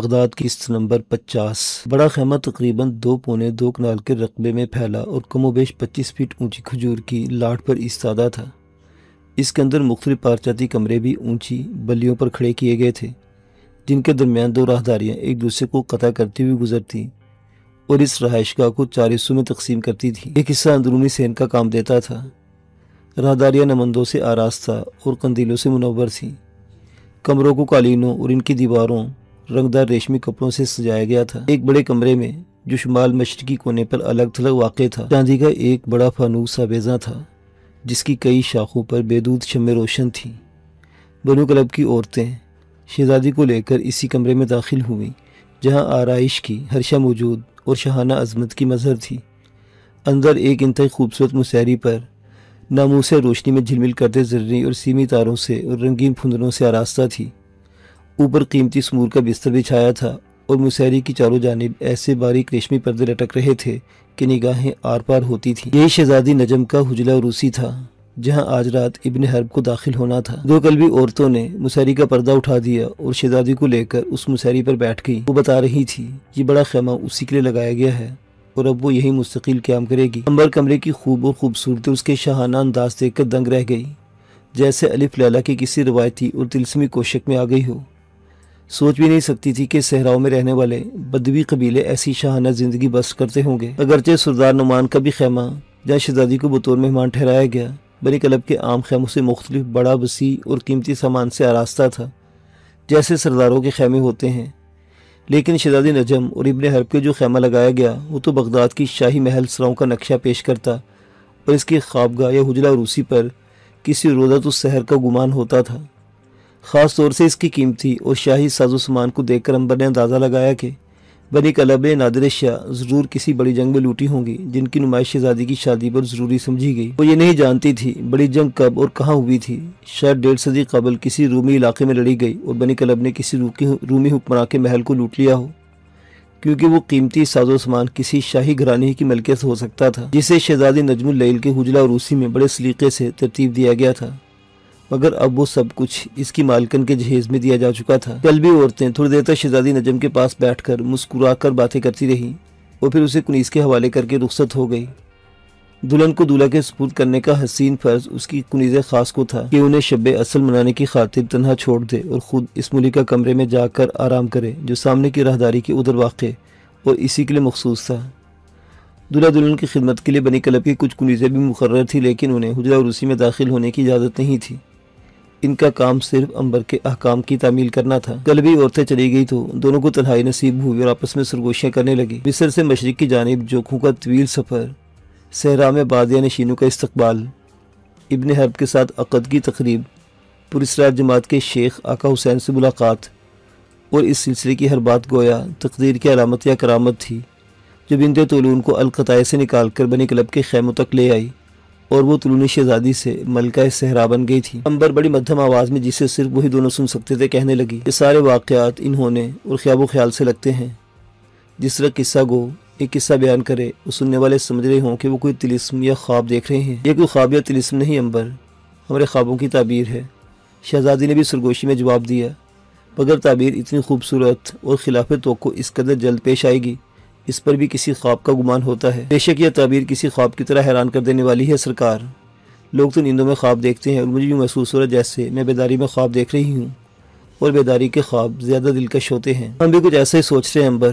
Baghdad کی قسط number 50۔ بڑا خیمہ تقریباً 2.25 کنال کے رقبے میں پھیلا اور کم و بیش 25 فٹ اونچی کھجور کی لاٹ پر ایستادہ تھا۔ اس کے اندر مختلف پارچاتی کمرے بھی اونچی بلیوں پر کھڑے کیے گئے تھے، جن کے درمیان 2 راہداریاں ایک دوسرے کو قطع کرتی ہوئی گزرتی اور اس رہائش گاہ کو 4 حصوں میں تقسیم کرتی تھی۔ ایک حصہ اندرونی صحن کا کام دیتا تھا۔ راہداریاں نمندوں سے آراستہ اور قندیلوں سے منور تھیں۔ کمروں کو قالینوں اور ان کی دیواروں رنگدار ریشمی کپڑوں سے سجایا گیا تھا۔ ایک بڑے کمرے میں، جو شمال مشرقی کونے پر الگ تھلگ واقع تھا، چاندی کا ایک بڑا فانوس آویزاں تھا، جس کی کئی شاخوں پر بیدود شمع روشن تھیں۔ بنو کلب کی عورتیں شہزادی کو لے کر اسی کمرے میں داخل ہوئیں، جہاں آرائش کی ہر شے موجود اور شاہانہ عظمت کی مظہر تھی۔ اندر ایک انتہائی خوبصورت مسہری پر ناموس روشنی میں جھلمل کرتے زرعی اور سیمی تاروں سے اور رنگین پھندنوں سے آراستہ تھی۔ اوپر قیمتی سمور کا بستر بچھایا تھا اور مسہری کی چاروں جانب ایسے باریک ریشمی پردے لٹک رہے تھے کہ نگاہیں آر پار ہوتی تھیں۔ یہی شہزادی نجم کا حجرہ عروسی تھا، جہاں آج رات ابن حرب کو داخل ہونا تھا۔ 2 قلبی عورتوں نے مسہری کا پردہ اٹھا دیا اور شہزادی کو لے کر اس مسہری پر بیٹھ گئی۔ وہ بتا رہی تھی، یہ بڑا خیمہ اسی کے لیے لگایا گیا ہے اور اب وہ یہی مستقل قیام کرے گی۔ امبر کمرے کی خوب اور خوبصورتی اس کے شاہانہ انداز دیکھ کر دنگ رہ گئی، جیسے الف لیلا کی کسی روایتی اور طلسمی کوشک میں آ گئی ہو۔ سوچ بھی نہیں سکتی تھی کہ صحراؤں میں رہنے والے بدوی قبیلے ایسی شاہانہ زندگی بسر کرتے ہوں گے۔ اگرچہ سردار نعمان کا بھی خیمہ، جہاں شہزادی کو بطور مہمان ٹھہرایا گیا، بنی کلب کے عام خیموں سے مختلف بڑا وسیع اور قیمتی سامان سے آراستہ تھا، جیسے سرداروں کے خیمے ہوتے ہیں، لیکن شہزادی نجم اور ابن حرب کے جو خیمہ لگایا گیا وہ تو بغداد کی شاہی محل سراؤں کا نقشہ پیش کرتا اور اس کی خوابگاہ یا حجرہ عروسی پر کسی روضۃ السحر کا گمان ہوتا تھا۔ خاص طور سے اس کی قیمتی اور شاہی ساز و سامان کو دیکھ کر امبر نے اندازہ لگایا کہ بنی کلب نے نادر اشیاء ضرور کسی بڑی جنگ میں لوٹی ہوں گی، جن کی نمائش شہزادی کی شادی پر ضروری سمجھی گئی۔ وہ یہ نہیں جانتی تھی بڑی جنگ کب اور کہاں ہوئی تھی۔ شاید 1.5 صدی قبل کسی رومی علاقے میں لڑی گئی اور بنی کلب نے کسی رومی حکمراں کے محل کو لوٹ لیا ہو، کیونکہ وہ قیمتی ساز و سامان کسی شاہی گھرانے کی ملکیت ہو سکتا تھا، جسے شہزادی نجم اللیل کے حجرہ عروسی میں بڑے سلیقے سے ترتیب دیا گیا تھا، مگر اب وہ سب کچھ اس کی مالکن کے جہیز میں دیا جا چکا تھا۔ قلبی عورتیں تھوڑی دیر تک شہزادی نجم کے پاس بیٹھ کر مسکرا کر باتیں کرتی رہیں اور پھر اسے کنیز کے حوالے کر کے رخصت ہو گئی۔ دلہن کو دولہا کے سپرد کرنے کا حسین فرض اس کی کنیز خاص کو تھا کہ انہیں شب اصل منانے کی خاطر تنہا چھوڑ دے اور خود اس ملکہ کمرے میں جا کر آرام کرے، جو سامنے کی راہداری کے ادھر واقع اور اسی کے لیے مخصوص تھا۔ دولہا دلہن کی خدمت کے لیے بنی کلب کی کچھ کنیزیں بھی مقرر تھی، لیکن انہیں حجرہ عروسی میں داخل ہونے کی اجازت نہیں تھی۔ ان کا کام صرف امبر کے احکام کی تعمیل کرنا تھا۔ قلبی عورتیں چلی گئی تو دونوں کو تنہائی نصیب ہوئی اور آپس میں سرگوشیاں کرنے لگی۔ مصر سے مشرق کی جانب جوکھوں کا طویل سفر، صحرا میں بادیہ نشینوں کا استقبال، ابن حرب کے ساتھ عقد کی تقریب، پراسرار جماعت کے شیخ آقا حسین سے ملاقات، اور اس سلسلے کی ہر بات گویا تقدیر کی علامت یا کرامت تھی، جو بنت طولون کو القطائع سے نکال کر بنی کلب کے خیموں تک لے آئی اور وہ طولونی شہزادی سے ملکہ صحرا بن گئی تھی۔ امبر بڑی مدھم آواز میں، جسے صرف وہی دونوں سن سکتے تھے، کہنے لگی، یہ سارے واقعات انہوں نے اور خواب و خیال سے لگتے ہیں۔ جس طرح قصہ گو ایک قصہ بیان کرے اور سننے والے سمجھ رہے ہوں کہ وہ کوئی طلسم یا خواب دیکھ رہے ہیں۔ یہ کوئی خواب یا طلسم نہیں امبر، ہمارے خوابوں کی تعبیر ہے۔ شہزادی نے بھی سرگوشی میں جواب دیا، مگر تعبیر اتنی خوبصورت اور خلاف توقع اس قدر جلد پیش آئے گی، اس پر بھی کسی خواب کا گمان ہوتا ہے۔ بے شک یہ تعبیر کسی خواب کی طرح حیران کر دینے والی ہے سرکار۔ لوگ تو نیندوں میں خواب دیکھتے ہیں اور مجھے یوں محسوس ہو رہا ہے جیسے میں بیداری میں خواب دیکھ رہی ہوں، اور بیداری کے خواب زیادہ دلکش ہوتے ہیں۔ ہم بھی کچھ ایسا ہی سوچ رہے ہیں امبر۔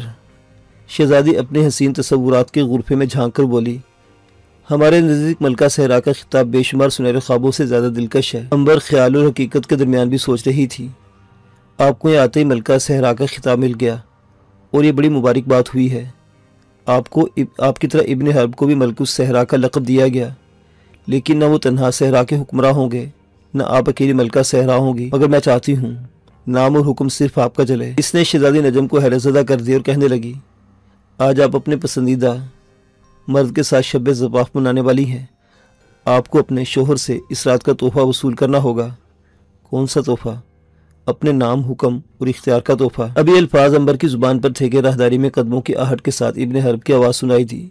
شہزادی اپنے حسین تصورات کے غرفے میں جھانک کر بولی، ہمارے نزدیک ملکہ صحرا کا خطاب بے شمار سنہرے خوابوں سے زیادہ دلکش ہے۔ امبر خیال اور حقیقت کے درمیان بھی سوچ رہی تھی۔ آپ کو یہ آتے ہی ملکہ صحرا کا خطاب مل گیا اور یہ بڑی مبارک بات ہوئی ہے۔ آپ کی طرح ابن حرب کو بھی ملک الصحرا کا لقب دیا گیا، لیکن نہ وہ تنہا صحرا کے حکمراں ہوں گے، نہ آپ اکیلی ملکہ صحرا ہوں گی، مگر میں چاہتی ہوں نام اور حکم صرف آپ کا چلے۔ اس نے شہزادی نجم کو حیرت زدہ کر دیا اور کہنے لگی، آج آپ اپنے پسندیدہ مرد کے ساتھ شب زفاف منانے والی ہیں۔ آپ کو اپنے شوہر سے اس رات کا تحفہ وصول کرنا ہوگا۔ کون سا تحفہ؟ اپنے نام، حکم اور اختیار کا تحفہ۔ ابھی الفاظ امبر کی زبان پر تھے کہ راہداری میں قدموں کی آہٹ کے ساتھ ابن حرب کی آواز سنائی دی۔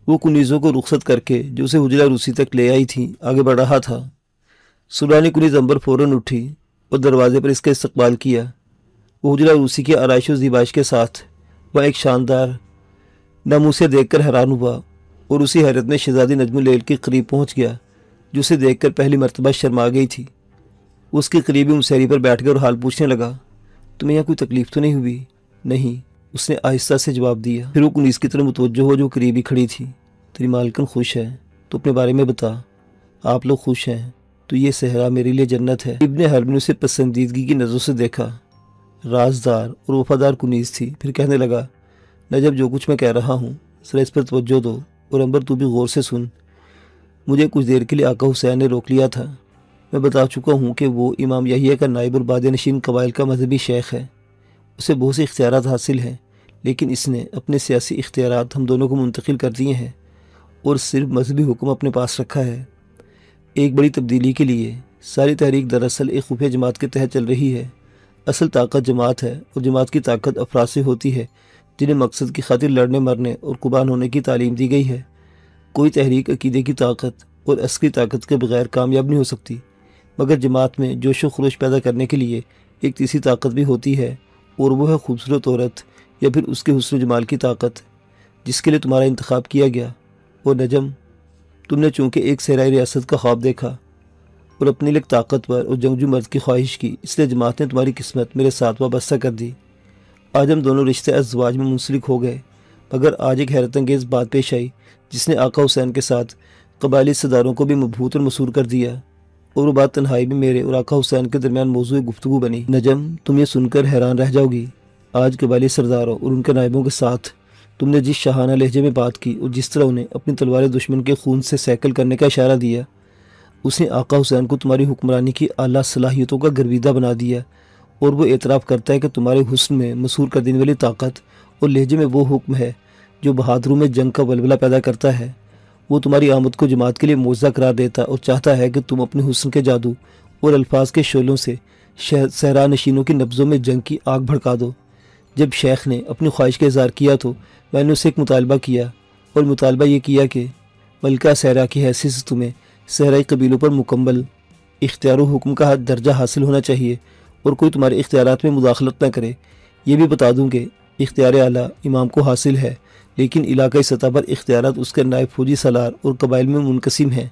وہ کنیزوں کو رخصت کر کے جو اسے حجرہ عروسی تک لے آئی تھی آگے بڑھ رہا تھا۔ سلطانی کنیز امبر فوراً اٹھی اور دروازے پر اس کا استقبال کیا۔ وہ حجرہ روسی کی آرائش و زیبائش کے ساتھ وہاں ایک شاندار ناموسے دیکھ کر حیران ہوا اور اسی حیرت میں شہزادی نجم اللیل کے قریب پہنچ گیا جو اسے دیکھ کر پہلی مرتبہ شرما گئی تھی۔ اس کے قریبی مسہری پر بیٹھ کر اور حال پوچھنے لگا، تمہیں یہاں کوئی تکلیف تو نہیں ہوئی؟ نہیں، اس نے آہستہ سے جواب دیا۔ پھر وہ کنیز کی طرف متوجہ ہو جو قریبی کھڑی تھی۔ تیری مالکن خوش ہے تو اپنے بارے میں بتا۔ آپ لوگ خوش ہیں تو یہ صحرا میرے لیے جنت ہے۔ ابن حرب نے اسے پسندیدگی کی نظروں سے دیکھا۔ رازدار اور وفادار کنیز تھی۔ پھر کہنے لگا، نجم جو کچھ میں کہہ رہا ہوں ذرا اس پر توجہ دو، اور عنبر تو بھی غور سے سن۔ مجھے کچھ دیر کے لیے آقا حسین نے روک لیا تھا۔ میں بتا چکا ہوں کہ وہ امام یحییٰ کا نائب اور بادیہ نشین قبائل کا مذہبی شیخ ہے۔ اسے بہت سے اختیارات حاصل ہیں، لیکن اس نے اپنے سیاسی اختیارات ہم دونوں کو منتقل کر دیے ہیں اور صرف مذہبی حکم اپنے پاس رکھا ہے۔ ایک بڑی تبدیلی کے لیے ساری تحریک دراصل ایک خفیہ جماعت کے تحت چل رہی ہے۔ اصل طاقت جماعت ہے اور جماعت کی طاقت افراد سے ہوتی ہے جنہیں مقصد کی خاطر لڑنے مرنے اور قربان ہونے کی تعلیم دی گئی ہے۔ کوئی تحریک عقیدے کی طاقت اور عسکری طاقت کے بغیر کامیاب نہیں ہو سکتی، مگر جماعت میں جوش و خروش پیدا کرنے کے لیے ایک تیسری طاقت بھی ہوتی ہے، اور وہ ہے خوبصورت عورت یا پھر اس کے حسن و جمال کی طاقت جس کے لیے تمہارا انتخاب کیا گیا۔ اور نجم، تم نے چونکہ ایک صحرائی ریاست کا خواب دیکھا اور اپنے لیے طاقتور اور جنگجو مرد کی خواہش کی، اس لیے جماعت نے تمہاری قسمت میرے ساتھ وابستہ کر دی۔ آج ہم دونوں رشتے ازدواج میں منسلک ہو گئے، مگر آج ایک حیرت انگیز بات پیش آئی جس نے آقا حسین کے ساتھ قبائلی صداروں کو بھی مبہوت اور مسحور کر دیا، اور وہ بات تنہائی میں میرے اور آقا حسین کے درمیان موضوع گفتگو بنی۔ نجم، تم یہ سن کر حیران رہ جاؤ گی۔ آج قبائلی سرداروں اور ان کے نائبوں کے ساتھ تم نے جس شاہانہ لہجے میں بات کی اور جس طرح انہیں اپنی تلوار دشمن کے خون سے سیکل کرنے کا اشارہ دیا، اس نے آقا حسین کو تمہاری حکمرانی کی اعلیٰ صلاحیتوں کا گرویدہ بنا دیا، اور وہ اعتراف کرتا ہے کہ تمہارے حسن میں مسحور کر دینے والی طاقت اور لہجے میں وہ حکم ہے جو بہادروں میں جنگ کا ولولہ پیدا کرتا ہے۔ وہ تمہاری آمد کو جماعت کے لیے معجزہ قرار دیتا اور چاہتا ہے کہ تم اپنے حسن کے جادو اور الفاظ کے شعلوں سے صحرا نشینوں کی نبضوں میں جنگ کی آگ بھڑکا دو۔ جب شیخ نے اپنی خواہش کا اظہار کیا تو میں نے اسے ایک مطالبہ کیا، اور مطالبہ یہ کیا کہ ملکہ صحرا کی حیثیت سے تمہیں صحرائی قبیلوں پر مکمل اختیار و حکم کا درجہ حاصل ہونا چاہیے، اور کوئی تمہارے اختیارات میں مداخلت نہ کرے۔ یہ بھی بتا دوں کہ اختیار اعلیٰ امام کو حاصل ہے، لیکن علاقائی سطح پر اختیارات اس کے نائب فوجی سالار اور قبائل میں منقسم ہیں،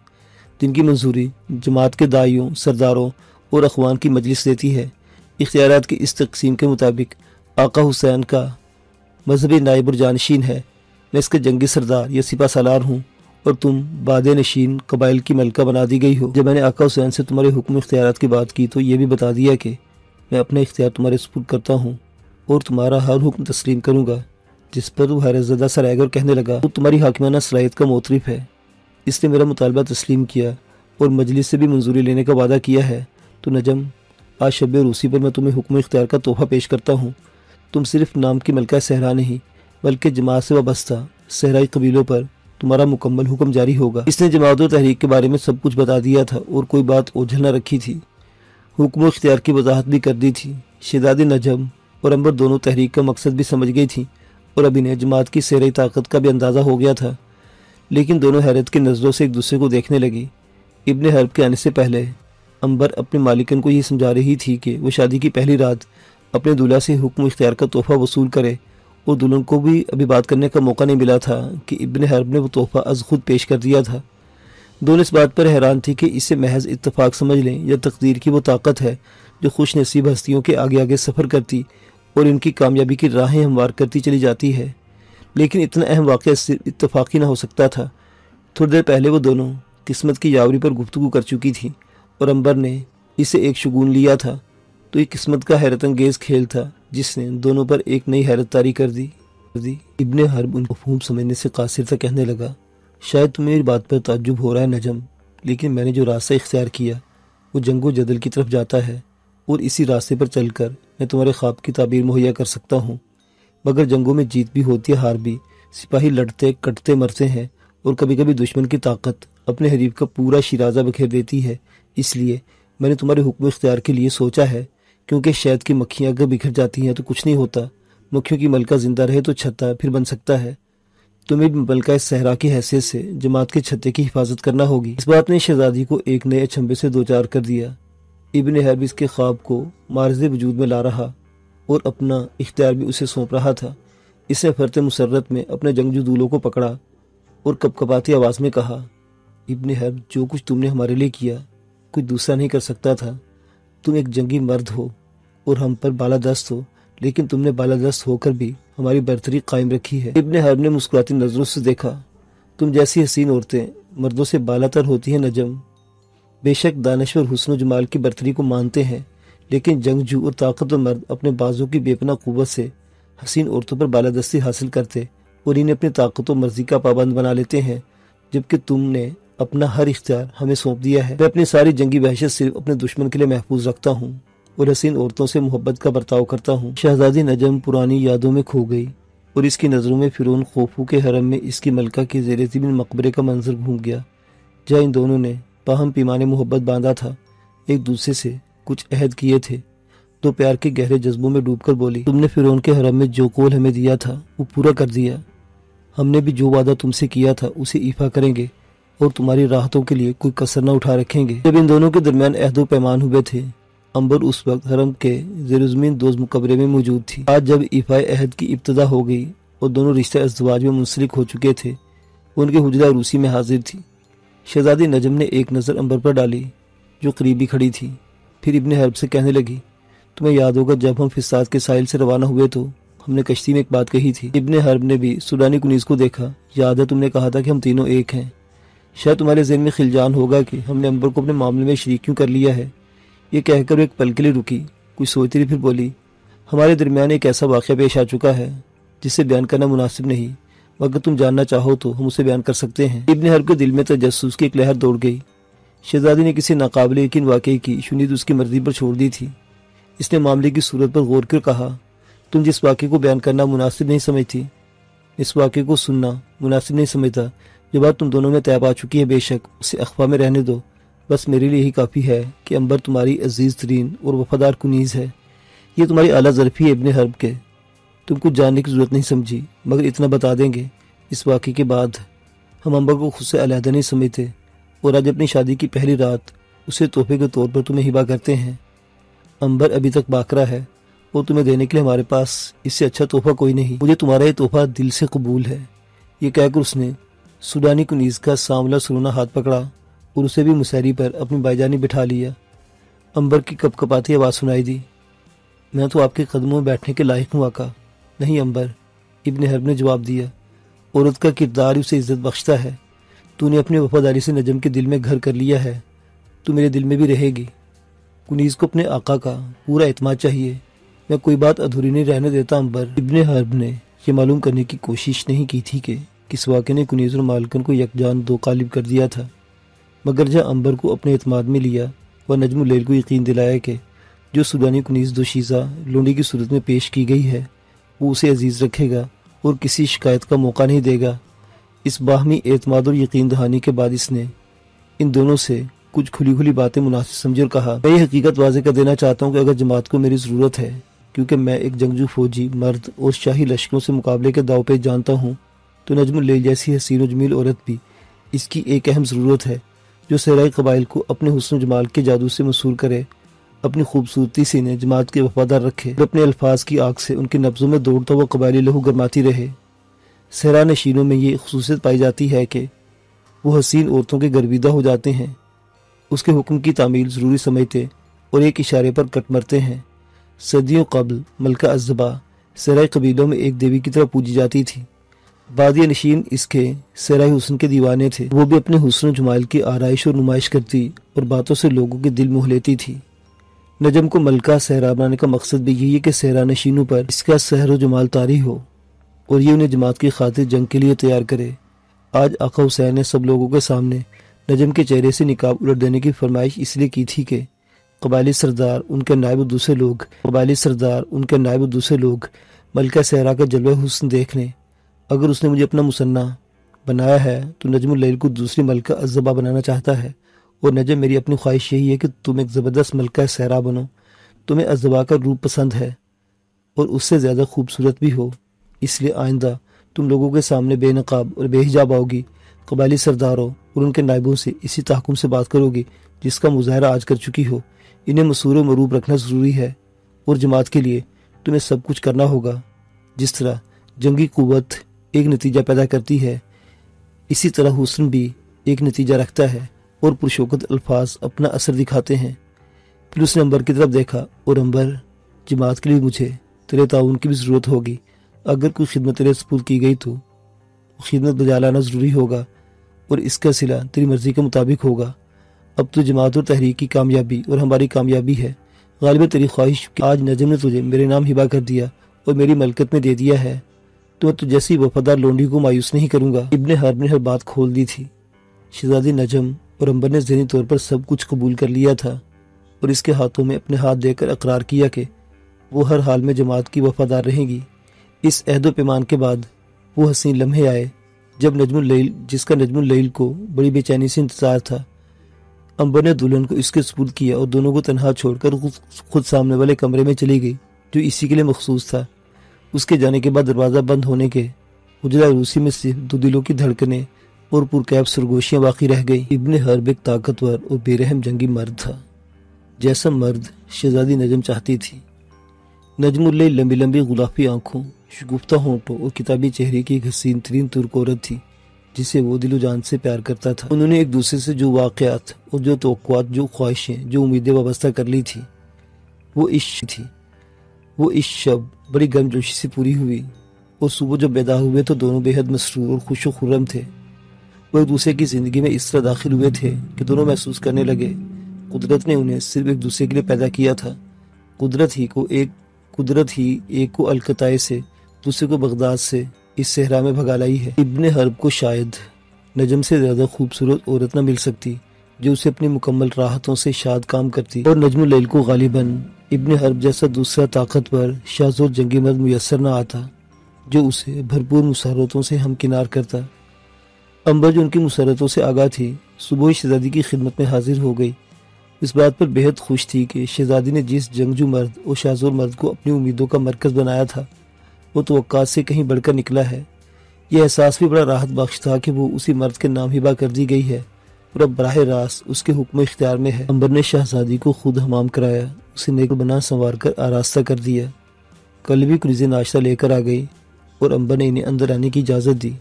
جن کی منظوری جماعت کے داعیوں، سرداروں اور اخوان کی مجلس دیتی ہے۔ اختیارات کی اس تقسیم کے مطابق آقا حسین کا مذہبی نائب اور جانشین ہے، میں اس کے جنگی سردار یا سپہ سالار ہوں، اور تم بادیہ نشین قبائل کی ملکہ بنا دی گئی ہو۔ جب میں نے آقا حسین سے تمہارے حکم اختیارات کی بات کی تو یہ بھی بتا دیا کہ میں اپنا اختیار تمہارے سپرد کرتا ہوں اور تمہارا ہر حکم تسلیم کروں گا، جس پر وہ حیرت زدہ سا رہ گیا اور کہنے لگا، وہ تمہاری حاکمانہ صلاحیت کا معترف ہے۔ اس نے میرا مطالبہ تسلیم کیا اور مجلس سے بھی منظوری لینے کا وعدہ کیا ہے۔ تو نجم، آج شب روسی پر میں تمہیں حکم اختیار کا تحفہ پیش کرتا ہوں۔ تم صرف نام کی ملکہ صحرا نہیں بلکہ جماعت سے وابستہ صحرائی قبیلوں پر تمہارا مکمل حکم جاری ہوگا۔ اس نے جماعت و تحریک کے بارے میں سب کچھ بتا دیا تھا اور کوئی بات اوجھل نہ رکھی تھی، حکم و اختیار کی وضاحت بھی کر دی تھی۔ شہزادی نجم اور عنبر دونوں تحریک کا مقصد بھی سمجھ گئی تھیں، اور اب انہیں جماعت کی صحرائی طاقت کا بھی اندازہ ہو گیا تھا، لیکن دونوں حیرت کی نظروں سے ایک دوسرے کو دیکھنے لگی۔ ابن حرب کے آنے سے پہلے عنبر اپنے مالکن کو یہ سمجھا رہی تھی کہ وہ شادی کی پہلی رات اپنے دولہا سے حکم اختیار کا تحفہ وصول کرے، اور دلہن کو بھی ابھی بات کرنے کا موقع نہیں ملا تھا کہ ابن حرب نے وہ تحفہ از خود پیش کر دیا تھا۔ دونوں اس بات پر حیران تھی کہ اسے محض اتفاق سمجھ لیں یا تقدیر کی وہ طاقت ہے جو خوش نصیب ہستیوں کے آگے آگے سفر کرتی اور ان کی کامیابی کی راہیں ہموار کرتی چلی جاتی ہے۔ لیکن اتنا اہم واقعہ صرف اتفاقی نہ ہو سکتا تھا۔ تھوڑی دیر پہلے وہ دونوں قسمت کی یاوری پر گفتگو کر چکی تھیں، اور عنبر نے اسے ایک شگون لیا تھا، تو یہ قسمت کا حیرت انگیز کھیل تھا جس نے دونوں پر ایک نئی حیرت طاری کر دی۔ ابن حرب ان مفہوم سمجھنے سے قاصر تھا، کہنے لگا، شاید تمہیں میری بات پر تعجب ہو رہا ہے نجم، لیکن میں نے جو راستہ اختیار کیا وہ جنگ و جدل کی طرف جاتا ہے، اور اسی راستے پر چل کر میں تمہارے خواب کی تعبیر مہیا کر سکتا ہوں۔ مگر جنگوں میں جیت بھی ہوتی ہے، ہار بھی، سپاہی لڑتے کٹتے مرتے ہیں، اور کبھی کبھی دشمن کی طاقت اپنے حریف کا پورا شیرازہ بکھیر دیتی ہے۔ اس لیے میں نے تمہارے حکم اختیار کے لیے سوچا ہے، کیونکہ شہد کی مکھیاں اگر بکھر جاتی ہیں تو کچھ نہیں ہوتا، مکھیوں کی ملکہ زندہ رہے تو چھتا پھر بن سکتا ہے۔ تمہیں بھی ملکہ صحرا کی حیثیت سے جماعت کے چھتے کی حفاظت کرنا ہوگی۔ اس بات نے شہزادی کو ایک نئے اچنبے سے دوچار کر دیا۔ ابن حرب اس کے خواب کو معرض وجود میں لا رہا اور اپنا اختیار بھی اسے سونپ رہا تھا۔ اس نے فرت مسرت میں اپنے جنگجو دولوں کو پکڑا اور کپکپاتی آواز میں کہا، ابن حرب، جو کچھ تم نے ہمارے لیے کیا کوئی دوسرا نہیں کر سکتا تھا۔ تم ایک جنگی مرد ہو اور ہم پر بالادست ہو، لیکن تم نے بالادست ہو کر بھی ہماری برتری قائم رکھی ہے۔ ابن حرب نے مسکراتی نظروں سے دیکھا، تم جیسی حسین عورتیں مردوں سے بالاتر ہوتی ہیں نجم۔ بے شک دانشور حسن و جمال کی برتری کو مانتے ہیں، لیکن جنگجو اور طاقتور مرد اپنے بازوں کی بے پناہ قوت سے حسین عورتوں پر بالادستی حاصل کرتے اور انہیں اپنی طاقت و مرضی کا پابند بنا لیتے ہیں، جبکہ تم نے اپنا ہر اختیار ہمیں سونپ دیا ہے۔ میں اپنی ساری جنگی وحشت صرف اپنے دشمن کے لیے محفوظ رکھتا ہوں اور حسین عورتوں سے محبت کا برتاؤ کرتا ہوں۔ شہزادی نجم پرانی یادوں میں کھو گئی اور اس کی نظروں میں فرعون خوفو کے حرم میں اس کی ملکہ کے زیر زمین مقبرے کا منظر گھوم گیا، جہاں ان دونوں نے باہم پیمانے محبت باندھا تھا، ایک دوسرے سے کچھ عہد کیے تھے۔ تو پیار کے گہرے جذبوں میں ڈوب کر بولی، تم نے فرعون کے حرم میں جو قول ہمیں دیا تھا وہ پورا کر دیا۔ ہم نے بھی جو وعدہ تم سے کیا تھا اسے ایفا کریں گے اور تمہاری راحتوں کے لیے کوئی کسر نہ اٹھا رکھیں گے۔ جب ان دونوں کے درمیان عہد و پیمان ہوئے تھے، امبر اس وقت حرم کے زیر زمین دوز مقبرے میں موجود تھی۔ آج جب ایفائے عہد کی ابتدا ہو گئی اور دونوں رشتہ ازدواج میں منسلک ہو چکے تھے، وہ ان کے حجرہ عروسی میں حاضر تھی۔ شہزادی نجم نے ایک نظر امبر پر ڈالی جو قریبی کھڑی تھی، پھر ابن حرب سے کہنے لگی، تمہیں یاد ہوگا جب ہم فساد کے ساحل سے روانہ ہوئے تو ہم نے کشتی میں ایک بات کہی تھی۔ ابن حرب نے بھی سوڈانی کنیز کو دیکھا، یاد ہے تم نے کہا تھا کہ ہم تینوں ایک ہیں۔ شاید تمہارے ذہن میں خلجان ہوگا کہ ہم نے امبر کو اپنے معاملے میں شریک کیوں کر لیا ہے۔ یہ کہہ کر وہ ایک پل کے لیے رکی، کچھ سوچتی رہی، پھر بولی، ہمارے درمیان ایک ایسا واقعہ پیش آ چکا ہے جسے بیان کرنا مناسب نہیں، مگر تم جاننا چاہو تو ہم اسے بیان کر سکتے ہیں۔ ابن حرب کے دل میں تجسس کی ایک لہر دوڑ گئی۔ شہزادی نے کسی ناقابل یقین واقعے کی شنید اس کی مرضی پر چھوڑ دی تھی۔ اس نے معاملے کی صورت پر غور کر کہا، تم جس واقعے کو بیان کرنا مناسب نہیں سمجھتی، اس واقعے کو سننا مناسب نہیں سمجھتا، جو بات تم دونوں میں طے پا چکی ہے، بے شک اسے اخفا میں رہنے دو۔ بس میرے لیے ہی کافی ہے کہ امبر تمہاری عزیز ترین اور وفادار کنیز ہے۔ یہ تمہاری اعلیٰ ظرفی ہے ابن حرب کے، تم کچھ جاننے کی ضرورت نہیں سمجھی، مگر اتنا بتا دیں گے، اس واقعے کے بعد ہم امبر کو خود سے علیحدہ نہیں سمجھتے اور آج اپنی شادی کی پہلی رات اسے تحفے کے طور پر تمہیں ہبہ کرتے ہیں۔ امبر ابھی تک باقرہ ہے اور تمہیں دینے کے لیے ہمارے پاس اس سے اچھا تحفہ کوئی نہیں۔ مجھے تمہارا یہ تحفہ دل سے قبول ہے۔ یہ کہہ کر اس نے سوڈانی کنیز کا سانولا سرونا ہاتھ پکڑا اور اسے بھی مسہری پر اپنی بائی جانی بٹھا لیا۔ امبر کی کپکپاتی آواز سنائی دی، میں تو آپ کے قدموں میں بیٹھنے کے لائق ہوں آقا۔ نہیں امبر، ابن حرب نے جواب دیا، عورت کا کردار اسے عزت بخشتا ہے۔ تو نے اپنی وفاداری سے نجم کے دل میں گھر کر لیا ہے، تو میرے دل میں بھی رہے گی۔ کنیز کو اپنے آقا کا پورا اعتماد چاہیے، میں کوئی بات ادھوری نہیں رہنے دیتا امبر۔ ابن حرب نے یہ معلوم کرنے کی کوشش نہیں کی تھی کہ کس واقعے نے کنیز اور مالکن کو یکجان دو قالب کر دیا تھا، مگر جہاں امبر کو اپنے اعتماد میں لیا اور نجم اللیل کو یقین دلایا کہ جو سوڈانی کنیز دوشیزہ لونڈی کی صورت میں پیش کی گئی ہے وہ اسے عزیز رکھے گا اور کسی شکایت کا موقع نہیں دے گا۔ اس باہمی اعتماد اور یقین دہانی کے بعد اس نے ان دونوں سے کچھ کھلی کھلی باتیں مناسب سمجھی اور کہا، میں یہ حقیقت واضح کر دینا چاہتا ہوں کہ اگر جماعت کو میری ضرورت ہے، کیونکہ میں ایک جنگجو فوجی مرد اور شاہی لشکروں سے مقابلے کے داؤ پہ جانتا ہوں، تو نجم اللیل جیسی حسین و جمیل عورت بھی اس کی ایک اہم ضرورت ہے، جو صحرائی قبائل کو اپنے حسن و جمال کے جادو سے مسحور کرے، اپنی خوبصورتی سے انہیں جماعت کے وفادار رکھے اور اپنے الفاظ کی آگ سے ان کے نبضوں میں دوڑتا ہوا قبائلی لہو گرماتی رہے۔ صحرا نشینوں میں یہ خصوصیت پائی جاتی ہے کہ وہ حسین عورتوں کے گرویدہ ہو جاتے ہیں، اس کے حکم کی تعمیل ضروری سمجھتے اور ایک اشارے پر کٹ مرتے ہیں۔ صدیوں قبل ملکہ الزبا صحرائی قبیلوں میں ایک دیوی کی طرح پوجی جاتی تھی۔ بادیہ نشین اس کے صحرائی حسن کے دیوانے تھے، وہ بھی اپنے حسن و جمال کی آرائش اور نمائش کرتی اور باتوں سے لوگوں کے دل موہ لیتی تھی۔ نجم کو ملکہ صحرا بنانے کا مقصد بھی یہی ہے کہ صحرا نشینوں پر اس کا سحر و جمال طاری ہو اور یہ انہیں جماعت کی خاطر جنگ کے لیے تیار کرے۔ آج آقا حسین نے سب لوگوں کے سامنے نجم کے چہرے سے نقاب الٹ دینے کی فرمائش اس لیے کی تھی کہ قبائلی سردار ان کے نائب و دوسرے لوگ ملکہ صحرا کا جلوہ حسن دیکھ لیں۔ اگر اس نے مجھے اپنا مصنع بنایا ہے تو نجم اللیل کو دوسری ملکہ الزبا بنانا چاہتا ہے، اور نجم میری اپنی خواہش یہی ہے کہ تم ایک زبردست ملکہ صحرا بنو۔ تمہیں الزبا کا روپ پسند ہے اور اس سے زیادہ خوبصورت بھی ہو، اس لیے آئندہ تم لوگوں کے سامنے بے نقاب اور بے حجاب آؤ گی، قبائلی سرداروں اور ان کے نائبوں سے اسی تحکم سے بات کرو گی جس کا مظاہرہ آج کر چکی ہو۔ انہیں مسور و مروب رکھنا ضروری ہے اور جماعت کے لیے تمہیں سب کچھ کرنا ہوگا۔ جس طرح جنگی قوت ایک نتیجہ پیدا کرتی ہے، اسی طرح حسن بھی ایک نتیجہ رکھتا ہے اور پرشوکت الفاظ اپنا اثر دکھاتے ہیں۔ پھر اس نے امبر کی طرف دیکھا، اور امبر، جماعت کے لیے مجھے تیرے تعاون کی بھی ضرورت ہوگی۔ اگر کوئی خدمت تیرے سپرد کی گئی تو خدمت بجا لانا ضروری ہوگا، اور اس کا صلہ تیری مرضی کے مطابق ہوگا۔ اب تو جماعت اور تحریک کی کامیابی اور ہماری کامیابی ہے۔ غالباً تیری خواہش کہ آج نجم نے تجھے میرے نام ہبا کر دیا اور میری ملکت میں دے دیا ہے، تو میں تو جیسی وفادار لونڈی کو مایوس نہیں کروں گا۔ ابن حرب نے ہر بات کھول دی تھی۔ شہزادی نجم اور امبر نے ذہنی طور پر سب کچھ قبول کر لیا تھا، اور اس کے ہاتھوں میں اپنے ہاتھ دے کر اقرار کیا کہ وہ ہر حال میں جماعت کی وفادار رہیں گی۔ اس عہد و پیمان کے بعد وہ حسین لمحے آئے جب نجم اللیل، جس کا نجم اللیل کو بڑی بے چینی سے انتظار تھا، امبر نے دلہن کو اس کے سپرد کیا اور دونوں کو تنہا چھوڑ کر خود سامنے والے کمرے میں چلی گئی جو اسی کے لیے مخصوص تھا۔ اس کے جانے کے بعد دروازہ بند ہونے کے حجرہ روسی میں صرف دو دلوں کی دھڑکنیں اور پرکیف سرگوشیاں باقی رہ گئیں۔ ابن حرب ایک طاقتور اور بے رحم جنگی مرد تھا، جیسا مرد شہزادی نجم چاہتی تھی۔ نجم اللیل لمبی لمبی غلافی آنکھوں، شگفتہ ہونٹوں اور کتابی چہرے کی ایک حسین ترین ترک عورت تھی جسے وہ دل و جان سے پیار کرتا تھا۔ انہوں نے ایک دوسرے سے جو واقعات اور جو توقعات، جو خواہشیں، جو امیدیں وابستہ کر لی تھی، وہ اس شب بڑی گرم جوشی سے پوری ہوئی، اور صبح جب بیدار ہوئے تو دونوں بے حد مسرور اور خوش و خرم تھے۔ وہ ایک دوسرے کی زندگی میں اس طرح داخل ہوئے تھے کہ دونوں محسوس کرنے لگے قدرت نے انہیں صرف ایک دوسرے کے لیے پیدا کیا تھا۔ قدرت ہی ایک کو القطائے سے، دوسرے کو بغداد سے اس صحرا میں بھگا لائی ہے۔ ابن حرب کو شاید نجم سے زیادہ خوبصورت عورت نہ مل سکتی جو اسے اپنی مکمل راحتوں سے شاد کام کرتی، اور نجم اللیل کو غالباً ابن حرب جیسا دوسرا طاقتور شاذ اور جنگی مرد میسر نہ آتا جو اسے بھرپور مسرتوں سے ہمکنار کرتا۔ امبر جو ان کی مسرتوں سے آگاہ تھی، صبح ہی شہزادی کی خدمت میں حاضر ہو گئی۔ اس بات پر بے حد خوش تھی کہ شہزادی نے جس جنگجو مرد اور شاذور مرد کو اپنی امیدوں کا مرکز بنایا تھا وہ توقعات سے کہیں بڑھ کر نکلا ہے۔ یہ احساس بھی بڑا راحت بخش تھا کہ وہ اسی مرد کے نام ہبا کر دی گئی ہے اور اب براہ راست اس کے حکم اختیار میں ہے۔ امبر نے شہزادی کو خود حمام کرایا، اسے نیک بنا سنوار کر آراستہ کر دیا۔ کل بھی کلیزے ناشتہ لے کر آ گئی اور امبر نے انہیں اندر آنے کی اجازت دی۔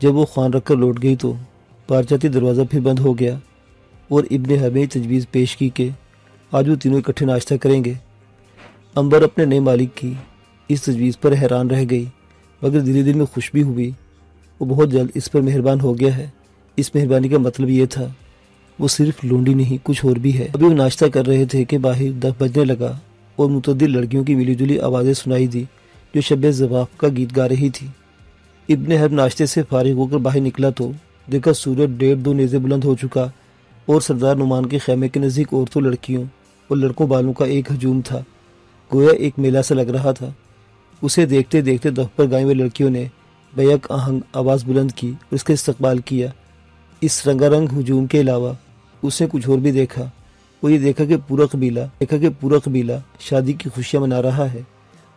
جب وہ خوان رکھ کر لوٹ گئی تو پارچاتی دروازہ پھر بند ہو گیا، اور ابن حرب نے تجویز پیش کی کہ آج وہ تینوں اکٹھے ناشتہ کریں گے۔ امبر اپنے نئے مالک کی اس تجویز پر حیران رہ گئی، مگر دل دل میں خوش بھی ہوئی۔ وہ بہت جلد اس پر مہربان ہو گیا ہے۔ اس مہربانی کا مطلب یہ تھا وہ صرف لونڈی نہیں، کچھ اور بھی ہے۔ ابھی وہ ناشتہ کر رہے تھے کہ باہر 10 بجنے لگا اور متعدد لڑکیوں کی ملی جلی آوازیں سنائی دی جو شب زفاف کا گیت گا رہی تھی۔ ابن حرب ناشتے سے فارغ ہو کر باہر نکلا تو دیکھا سورج 1.5-2 نیزے بلند ہو چکا اور سردار نعمان کے خیمے کے نزدیک عورتوں، لڑکیوں اور لڑکوں بالوں کا ایک ہجوم تھا، گویا ایک میلہ سا لگ رہا تھا۔ اسے دیکھتے دیکھتے دف پر گائے ہوئے لڑکیوں نے بیک آہنگ آواز بلند کی اور اس کا استقبال کیا۔ اس رنگا رنگ ہجوم کے علاوہ اس نے کچھ اور بھی دیکھا۔ وہ یہ دیکھا کہ پورا قبیلہ شادی کی خوشیاں منا رہا ہے،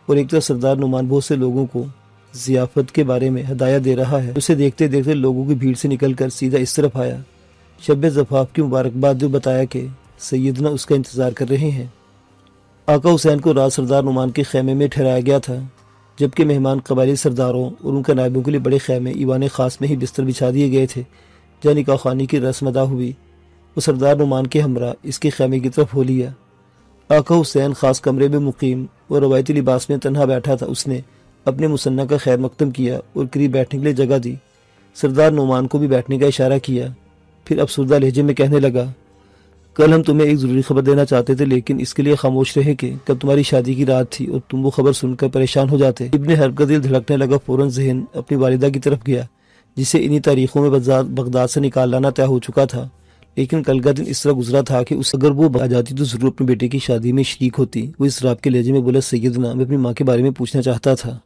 اور ایک طرف سردار نعمان بہت سے لوگوں کو ضیافت کے بارے میں ہدایت دے رہا ہے۔ اسے دیکھتے دیکھتے لوگوں کی بھیڑ سے نکل کر سیدھا اس طرف آیا، شب زفاف کی مبارکباد جو بتایا کہ سیدنا اس کا انتظار کر رہے ہیں۔ آقا حسین کو رات سردار نعمان کے خیمے میں ٹھہرایا گیا تھا، جبکہ مہمان قبائلی سرداروں اور ان کے نائبوں کے لیے بڑے خیمے ایوان خاص میں ہی بستر بچھا دیے گئے تھے۔ جہاں نکاح خوانی کی رسم ادا ہوئی، وہ سردار نعمان کے ہمراہ اس کے خیمے کی طرف ہو لیا۔ آقا حسین خاص کمرے میں مقیم اور روایتی لباس میں تنہا بیٹھا تھا۔ اس نے اپنے مسنہ کا خیر مقدم کیا اور قریب بیٹھنے کے لیے جگہ دی۔ سردار نعمان کو بھی بیٹھنے کا اشارہ کیا، پھر افسردہ لہجے میں کہنے لگا، کل ہم تمہیں ایک ضروری خبر دینا چاہتے تھے، لیکن اس کے لیے خاموش رہے کہ کل تمہاری شادی کی رات تھی اور تم وہ خبر سن کر پریشان ہو جاتے۔ ابن حرب کا دل دھڑکنے لگا، فوراً ذہن اپنی والدہ کی طرف گیا جسے انہی تاریخوں میں بغداد سے نکال لانا طے ہو چکا تھا، لیکن کل کا دن اس طرح گزرا تھا کہ اگر وہ آ جاتی تو ضرور اپنے بیٹے کی شادی میں شریک ہوتی۔ وہ اس رات کے لہجے میں بولا، سیدنا، میں اپنی ماں کے بارے میں پوچھنا چاہتا تھا۔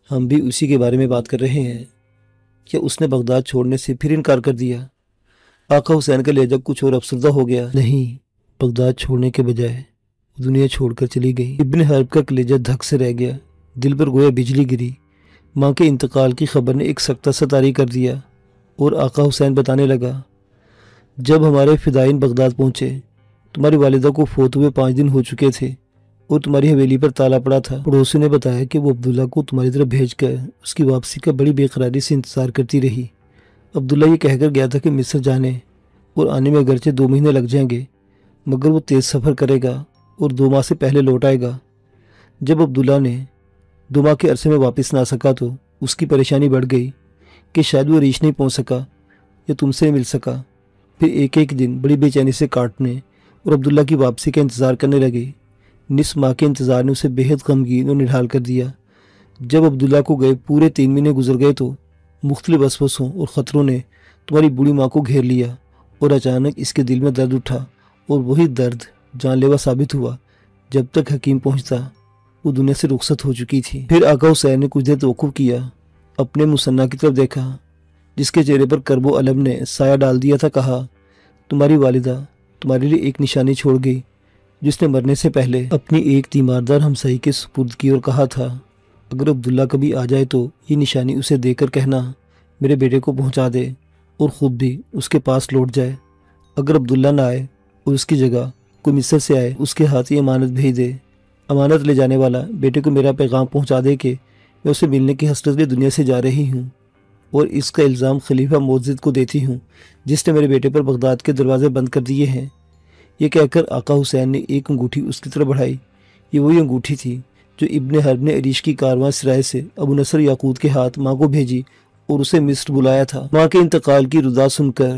ہم بھی اسی کے بارے میں بات کر رہے ہیں۔ کیا اس نے بغداد چھوڑنے سے پھر انکار کر دیا؟ آقا حسین کا لہجہ کچھ اور افسردہ ہو گیا۔ نہیں، بغداد چھوڑنے کے بجائے دنیا چھوڑ کر چلی گئی۔ ابن حرب کا کلیجہ دھک سے رہ گیا، دل پر گویا بجلی گری۔ ماں کے انتقال کی خبر نے ایک سکتہ سا طاری کر دیا، اور آقا حسین بتانے لگا، جب ہمارے فدائین بغداد پہنچے تمہاری والدہ کو فوت ہوئے 5 دن ہو چکے تھے۔ اور تمہاری حویلی پر تالا پڑا تھا۔ پڑوسی نے بتایا کہ وہ عبداللہ کو تمہاری طرف بھیج کر اس کی واپسی کا بڑی بے قراری سے انتظار کرتی رہی۔ عبداللہ یہ کہہ کر گیا تھا کہ مصر جانے اور آنے میں اگرچہ 2 مہینے لگ جائیں گے، مگر وہ تیز سفر کرے گا اور 2 ماہ سے پہلے لوٹ آئے گا۔ جب عبداللہ نے 2 ماہ کے عرصے میں واپس نہ آ سکا تو اس کی پریشانی بڑھ گئی کہ شاید وہ ریچھ نہیں پہنچ سکا یا تم سے مل سکا۔ پھر ایک ایک دن بڑی بے چینی سے کاٹنے اور عبداللہ کی واپسی کا انتظار کرنے لگے۔ نصف ماہ کے انتظار نے اسے بے حد غمگین اور نڈھال کر دیا۔ جب عبداللہ کو گئے پورے 3 مہینے گزر گئے تو مختلف وسوسوں اور خطروں نے تمہاری بوڑھی ماں کو گھیر لیا، اور اچانک اس کے دل میں درد اٹھا، اور وہی درد جان لیوا ثابت ہوا۔ جب تک حکیم پہنچتا وہ دنیا سے رخصت ہو چکی تھی۔ پھر آقا حسین نے کچھ دیر توقف کیا، اپنے مصنع کی طرف دیکھا جس کے چہرے پر کرب و الم نے سایہ ڈال دیا تھا۔ کہا، تمہاری والدہ تمہارے لیے ایک نشانی چھوڑ گئی جس نے مرنے سے پہلے اپنی ایک تیماردار ہمسائی کے سپرد کی اور کہا تھا، اگر عبداللہ کبھی آ جائے تو یہ نشانی اسے دے کر کہنا میرے بیٹے کو پہنچا دے اور خود بھی اس کے پاس لوٹ جائے۔ اگر عبداللہ نہ آئے اور اس کی جگہ کوئی مصر سے آئے، اس کے ہاتھ یہ امانت بھیج دے۔ امانت لے جانے والا بیٹے کو میرا پیغام پہنچا دے کہ میں اسے ملنے کی حسرت میں دنیا سے جا رہی ہوں، اور اس کا الزام خلیفہ معزز کو دیتی ہوں جس نے میرے بیٹے پر بغداد کے دروازے بند کر دیے ہیں۔ یہ کہہ کر آقا حسین نے ایک انگوٹھی اس کی طرف بڑھائی۔ یہ وہی انگوٹھی تھی جو ابن حرب نے عریش کی کارواں سرائے سے ابو نصر یاقوت کے ہاتھ ماں کو بھیجی اور اسے مصر بلایا تھا۔ ماں کے انتقال کی ردا سن کر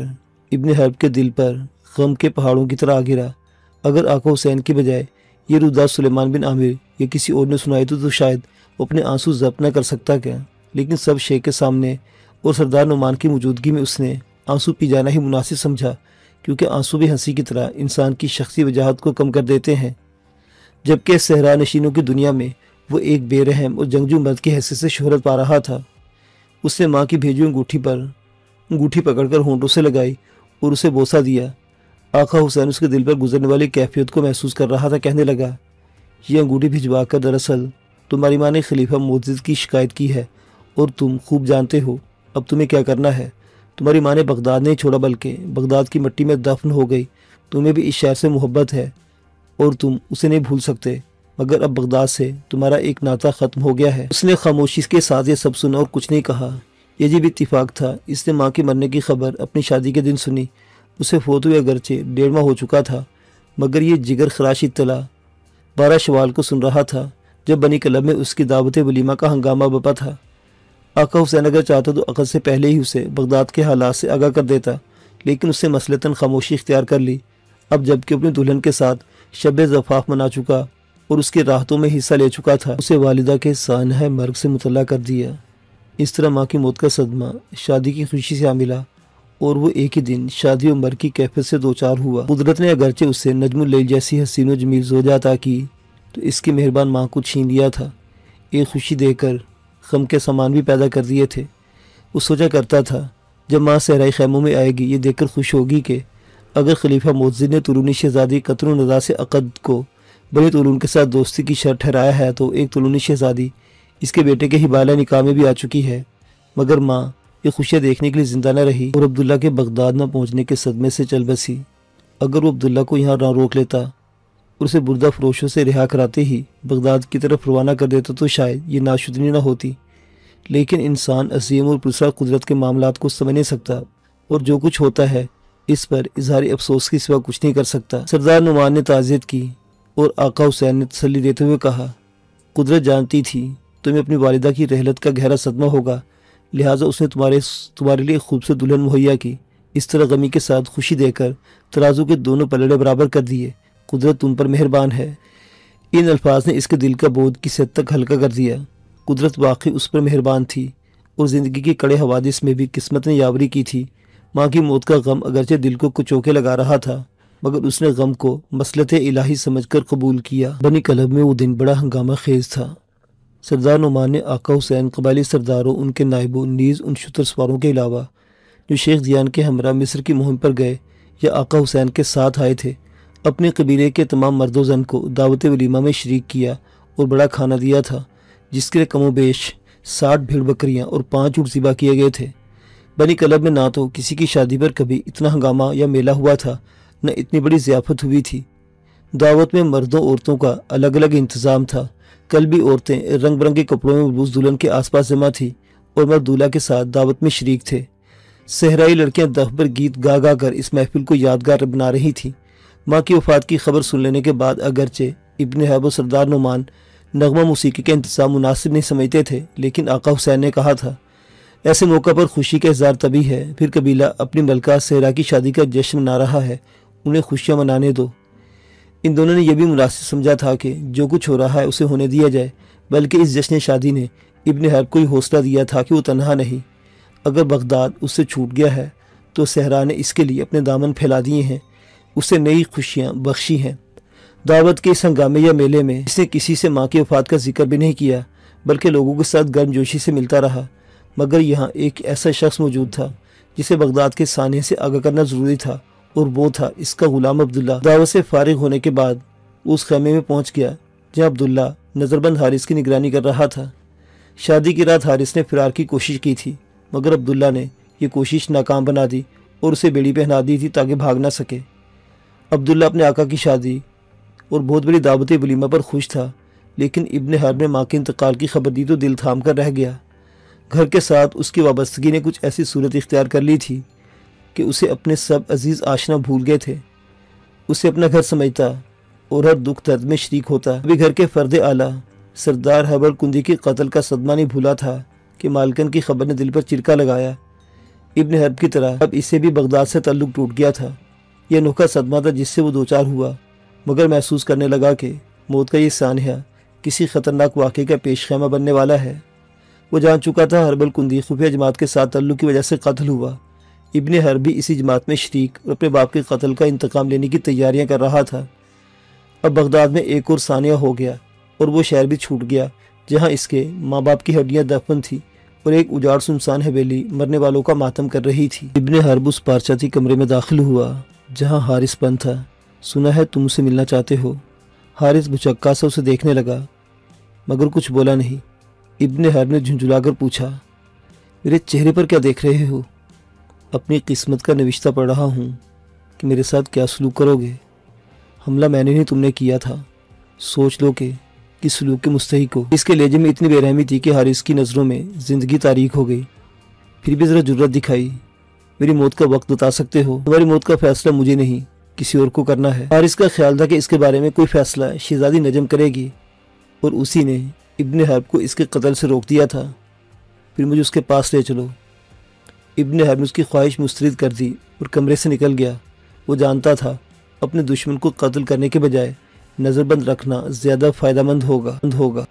ابن حرب کے دل پر غم کے پہاڑوں کی طرح آ گرا۔ اگر آقا حسین کی بجائے یہ ردا سلیمان بن عامر یا کسی اور نے سنائی تو شاید وہ اپنے آنسو ضبط نہ کر سکتا کیا، لیکن سب شیخ کے سامنے اور سردار نعمان کی موجودگی میں اس نے آنسو پی جانا ہی مناسب سمجھا، کیونکہ آنسو بھی ہنسی کی طرح انسان کی شخصی وجاہت کو کم کر دیتے ہیں۔ جبکہ صحرا نشینوں کی دنیا میں وہ ایک بے رحم اور جنگجو مرد کی حیثیت سے شہرت پا رہا تھا۔ اس نے ماں کی بھیجی انگوٹھی پکڑ کر ہونٹوں سے لگائی اور اسے بوسہ دیا۔ آقا حسین اس کے دل پر گزرنے والی کیفیت کو محسوس کر رہا تھا، کہنے لگا، یہ انگوٹھی بھجوا کر دراصل تمہاری ماں نے خلیفہ معزز کی شکایت کی ہے، اور تم خوب جانتے ہو اب تمہیں کیا کرنا ہے۔ تمہاری ماں نے بغداد نہیں چھوڑا بلکہ بغداد کی مٹی میں دفن ہو گئی۔ تمہیں بھی اس شہر سے محبت ہے اور تم اسے نہیں بھول سکتے، مگر اب بغداد سے تمہارا ایک ناطہ ختم ہو گیا ہے۔ اس نے خاموشی کے ساتھ یہ سب سنا اور کچھ نہیں کہا۔ یہ عجیب اتفاق تھا، اس نے ماں کے مرنے کی خبر اپنی شادی کے دن سنی۔ اسے فوت ہوئے اگرچہ 1.5 ماہ ہو چکا تھا، مگر یہ جگر خراش اطلاع 12 شوال کو سن رہا تھا، جب بنی کلب میں اس کی دعوت ولیمہ کا ہنگامہ بپا تھا۔ آقا حسین اگر چاہتا تو عقد سے پہلے ہی اسے بغداد کے حالات سے آگاہ کر دیتا، لیکن اس نے مسلطاً خاموشی اختیار کر لی۔ اب جب کہ اپنی دلہن کے ساتھ شب زفاف منا چکا اور اس کی راحتوں میں حصہ لے چکا تھا، اسے والدہ کے سانحہ مرگ سے مطلع کر دیا۔ اس طرح ماں کی موت کا صدمہ شادی کی خوشی سے ملا، اور وہ ایک ہی دن شادی و مرگ کی کیفیت سے دوچار ہوا۔ قدرت نے اگرچہ اسے نجم اللیل جیسی حسین و جمیل زوجہ عطا کی تو اس کی مہربان ماں کو چھین لیا تھا۔ ایک خوشی دے کر غم کے سامان بھی پیدا کر دیے تھے۔ وہ سوچا کرتا تھا، جب ماں صحرائی خیموں میں آئے گی یہ دیکھ کر خوش ہوگی کہ اگر خلیفہ معزز نے طولونی شہزادی قطر و ندا سے عقد کو بنی طولون کے ساتھ دوستی کی شرط ٹھہرایا ہے تو ایک طولونی شہزادی اس کے بیٹے کے حبالہ نکاح میں بھی آ چکی ہے۔ مگر ماں یہ خوشیاں دیکھنے کے لیے زندہ نہ رہی اور عبداللہ کے بغداد نہ پہنچنے کے صدمے سے چل بسی۔ اگر وہ عبداللہ کو یہاں نہ روک لیتا اور اسے بردہ فروشوں سے رہا کراتے ہی بغداد کی طرف روانہ کر دیتا تو شاید یہ ناشدنی نہ ہوتی، لیکن انسان عظیم اور پرسرا قدرت کے معاملات کو سمجھ نہیں سکتا، اور جو کچھ ہوتا ہے اس پر اظہار افسوس کے سوا کچھ نہیں کر سکتا۔ سردار نعمان نے تعزیت کی اور آقا حسین نے تسلی دیتے ہوئے کہا، قدرت جانتی تھی تمہیں اپنی والدہ کی رحلت کا گہرا صدمہ ہوگا، لہٰذا اس نے تمہارے لیے خوبصورت دلہن مہیا کی۔ اس طرح غمی کے ساتھ خوشی دے کر ترازو کے دونوں پلڑے برابر کر دیے۔ قدرت تم پر مہربان ہے۔ ان الفاظ نے اس کے دل کا بوجھ کسی حد تک ہلکا کر دیا۔ قدرت واقعی اس پر مہربان تھی، اور زندگی کے کڑے حوادث میں بھی قسمت نے یاوری کی تھی۔ ماں کی موت کا غم اگرچہ دل کو کچوکے لگا رہا تھا، مگر اس نے غم کو مصلحت الہی سمجھ کر قبول کیا۔ بنی کلب میں وہ دن بڑا ہنگامہ خیز تھا۔ سردار نعمان نے آقا حسین، قبائلی سرداروں، ان کے نائبوں، نیز ان شتر سواروں کے علاوہ جو شیخ دیان کے ہمراہ مصر کی مہم پر گئے یا آقا حسین کے ساتھ آئے تھے، اپنے قبیلے کے تمام مرد و زن کو دعوت ولیمہ میں شریک کیا اور بڑا کھانا دیا تھا، جس کے لیے کم و بیش 60 بھیڑ بکریاں اور 5 اونٹ ذبح کیے گئے تھے۔ بنی کلب میں نہ تو کسی کی شادی پر کبھی اتنا ہنگامہ یا میلہ ہوا تھا، نہ اتنی بڑی ضیافت ہوئی تھی۔ دعوت میں مردوں عورتوں کا الگ الگ انتظام تھا۔ کل بھی عورتیں رنگ برنگے کپڑوں میں ملبوس دلہن کے آس پاس جمع تھی اور مرد دولہا کے ساتھ دعوت میں شریک تھے۔ صحرائی لڑکیاں دف بھر گیت گا گا کر اس محفل کو یادگار بنا رہی تھیں۔ ماں کی وفات کی خبر سن لینے کے بعد اگرچہ ابن حرب و سردار نعمان نغمہ موسیقی کا انتظام مناسب نہیں سمجھتے تھے، لیکن آقا حسین نے کہا تھا ایسے موقع پر خوشی کا اظہار تبھی ہے، پھر قبیلہ اپنی ملکہ صحرا کی شادی کا جشن منا رہا ہے، انہیں خوشیاں منانے دو۔ ان دونوں نے یہ بھی مناسب سمجھا تھا کہ جو کچھ ہو رہا ہے اسے ہونے دیا جائے، بلکہ اس جشن شادی نے ابن حرب کو ہی حوصلہ دیا تھا کہ وہ تنہا نہیں۔ اگر بغداد اس سے چھوٹ گیا ہے تو صحرا نے اس کے لیے اپنے دامن پھیلا دیے ہیں، اسے نئی خوشیاں بخشی ہیں۔ دعوت کے اس ہنگامے یا میلے میں اس نے کسی سے ماں کی وفات کا ذکر بھی نہیں کیا، بلکہ لوگوں کے ساتھ گرم جوشی سے ملتا رہا، مگر یہاں ایک ایسا شخص موجود تھا جسے بغداد کے سانحے سے آگاہ کرنا ضروری تھا، اور وہ تھا اس کا غلام عبداللہ۔ دعوت سے فارغ ہونے کے بعد وہ اس خیمے میں پہنچ گیا جہاں عبداللہ نظر بند حارث کی نگرانی کر رہا تھا۔ شادی کی رات حارث نے فرار کی کوشش کی تھی، مگر عبداللہ نے یہ کوشش ناکام بنا دی اور اسے بیڑی پہنا دی تھی تاکہ بھاگ نہ سکے۔ عبداللہ اپنے آقا کی شادی اور بہت بڑی دعوت ولیمہ پر خوش تھا، لیکن ابن حرب نے ماں کے انتقال کی خبر دی تو دل تھام کر رہ گیا۔ گھر کے ساتھ اس کی وابستگی نے کچھ ایسی صورت اختیار کر لی تھی کہ اسے اپنے سب عزیز آشنا بھول گئے تھے۔ اسے اپنا گھر سمجھتا اور ہر دکھ درد میں شریک ہوتا۔ ابھی گھر کے فرد اعلیٰ سردار حیبر کندی کے قتل کا صدمہ نہیں بھولا تھا کہ مالکن کی خبر نے دل پر چرکا لگایا۔ ابن حرب کی طرح اب اسے بھی بغداد سے تعلق ٹوٹ گیا تھا۔ یہ انوکھا صدمہ تھا جس سے وہ دوچار ہوا، مگر محسوس کرنے لگا کہ موت کا یہ سانحہ کسی خطرناک واقعے کا پیش خیمہ بننے والا ہے۔ وہ جان چکا تھا حرب کندی خفیہ جماعت کے ساتھ تعلق کی وجہ سے قتل ہوا۔ ابن حرب بھی اسی جماعت میں شریک اور اپنے باپ کے قتل کا انتقام لینے کی تیاریاں کر رہا تھا۔ اب بغداد میں ایک اور سانحہ ہو گیا اور وہ شہر بھی چھوٹ گیا جہاں اس کے ماں باپ کی ہڈیاں دفن تھی اور ایک اجاڑ سنسان حویلی مرنے والوں کا ماتم کر رہی تھی۔ ابن حرب اس پارچاتی کمرے میں داخل ہوا جہاں حارث بند تھا۔ سنا ہے تم اسے ملنا چاہتے ہو؟ حارث بھچکا سا اسے دیکھنے لگا مگر کچھ بولا نہیں۔ ابن حرب نے جھنجھلا کر پوچھا، میرے چہرے پر کیا دیکھ رہے ہو؟ اپنی قسمت کا نوشتہ پڑھ رہا ہوں کہ میرے ساتھ کیا سلوک کرو گے۔ حملہ میں نے نہیں تم نے کیا تھا، سوچ لو کہ کس سلوک کے مستحق ہو۔ اس کے لہجے میں اتنی بے رحمی تھی کہ حارث کی نظروں میں زندگی تاریک ہو گئی۔ پھر بھی ذرا جرأت دکھائی، میری موت کا وقت بتا سکتے ہو؟ تمہاری موت کا فیصلہ مجھے نہیں کسی اور کو کرنا ہے۔ حارث کا خیال تھا کہ اس کے بارے میں کوئی فیصلہ شہزادی نجم کرے گی اور اسی نے ابن حرب کو اس کے قتل سے روک دیا تھا۔ پھر مجھے اس کے پاس لے چلو۔ ابن حرب نے اس کی خواہش مسترد کر دی اور کمرے سے نکل گیا۔ وہ جانتا تھا اپنے دشمن کو قتل کرنے کے بجائے نظر بند رکھنا زیادہ فائدہ مند ہوگا۔